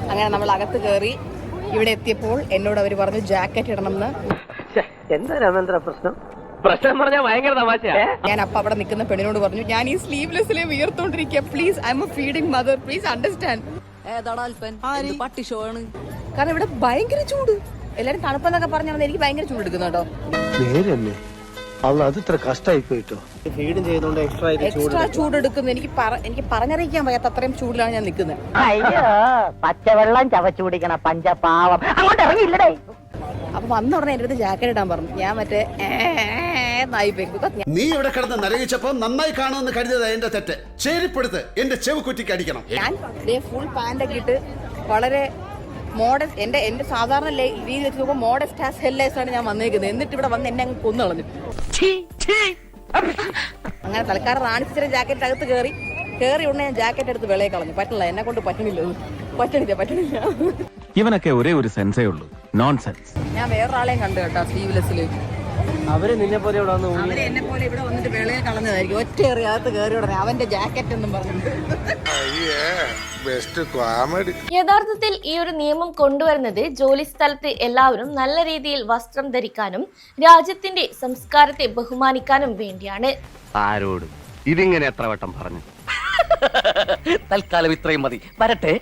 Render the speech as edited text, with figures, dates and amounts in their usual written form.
അങ്ങനെ നമ്മൾ അകത്ത് കയറി. ഇവിടെ എത്തിയപ്പോൾ എന്നോട് അവർ പറഞ്ഞു ജാക്കറ്റ് ഇടണം എന്ന്. എന്താ രാമേന്ദ്ര പ്രശ്നം? പ്രശ്നം പറഞ്ഞാൽ ഭയങ്കര തമാശയാ. ഞാൻ അപ്പൊ അവിടെ നിൽക്കുന്ന പെണ്ണിനോട് പറഞ്ഞു, ഞാൻ ഈ സ്ലീവ്ലെസ്സിലെ വിയർത്തോണ്ടിരിക്കുക, please I am a feeding mother, please understand. പട്ടി ഷോ ആണ്. കാരണം ഇവിടെ ഭയങ്കര ചൂട്. എല്ലാരും തണുപ്പെന്നൊക്കെ പറഞ്ഞാൽ എനിക്ക് ഭയങ്കര ചൂട് എടുക്കുന്നു കേട്ടോ. നേരല്ലേ അത് ഇത്ര കഷ്ടമായി പോയിട്ടോ. ഫീഡും ചെയ്യുന്നോണ്ട് എക്സ്ട്രാ ചൂട് എടുക്കുന്നു. എനിക്ക് പറഞ്ഞറിയിക്കാൻ വയ്യാത്ത അത്രയും ചൂടിലാണ് ഞാൻ നിൽക്കുന്നത്. അയ്യോ പച്ചവെള്ളം ചവച്ചു കുടിക്കണ പഞ്ചപാവം അങ്ങോട്ട് ഇറങ്ങിയില്ലടേ. അപ്പൊ വന്ന ഉടനെ എന്റെ അടുത്ത് ജാക്കറ്റ് ഇടാൻ പറഞ്ഞു. ഞാൻ മറ്റേ നീ ഇവിടെ കിടന്ന് നരകിച്ചപ്പോ നന്നായി കാണുമെന്ന് കരുതിയതാ എന്റെ തെറ്റ്. ചേരിപ്പെടുത്ത് എന്റെ ചെവി കുറ്റിക്ക് അടിക്കണം. ഞാൻ ഫുൾ പാന്റ് ഒക്കെ ഇട്ട് വളരെ മോഡസ്റ്റ്, എന്റെ സാധാരണ രീതി വെച്ച് നോക്കുമ്പോൾ മോഡസ്റ്റ് ആസ് ഹെല്ലേഴ്സ് ആണ് ഞാൻ വന്നേക്കുന്നത്. എന്നിട്ട് ഇവിടെ വന്ന് എന്നെ അങ്ങ് കൊന്നു കളഞ്ഞു. അങ്ങനെ തൽക്കാലം റാണിച്ചിട്ട് ജാക്കറ്റ് അകത്ത് കയറി ഉടനെ ഞാൻ ജാക്കറ്റ് എടുത്ത് വെളയെ കളഞ്ഞു. പറ്റില്ല, എന്നെ കൊണ്ട് പറ്റണില്ല. ഇവനൊക്കെ ഒരേ ഒരു സെൻസേ ഉള്ളൂ, നോൺസെൻസ്. ഞാൻ വേറൊരാളെയും കണ്ടു കേട്ടോ സ്ലീവ്ലെസ്സില്. അവര് നിന്നെ പോലെ ഇവിടെ വന്ന് അവര് എന്നെ പോലെ ഇവിടെ വന്നിട്ട് വെളയെ കളഞ്ഞതായിരിക്കും. ഒറ്റ എറിയകത്ത് കയറി ഉടനെ അവന്റെ ജാക്കറ്റ് എന്നും പറഞ്ഞിട്ട്. യഥാർത്ഥത്തിൽ ഈ ഒരു നിയമം കൊണ്ടുവരുന്നത് ജോലി സ്ഥലത്ത് എല്ലാവരും നല്ല രീതിയിൽ വസ്ത്രം ധരിക്കാനും രാജ്യത്തിന്റെ സംസ്കാരത്തെ ബഹുമാനിക്കാനും വേണ്ടിയാണ്. ആരോടും ഇതിങ്ങനെ എത്ര വട്ടം പറഞ്ഞു? തൽക്കാലം ഇത്രയും മതി. വരട്ടെ.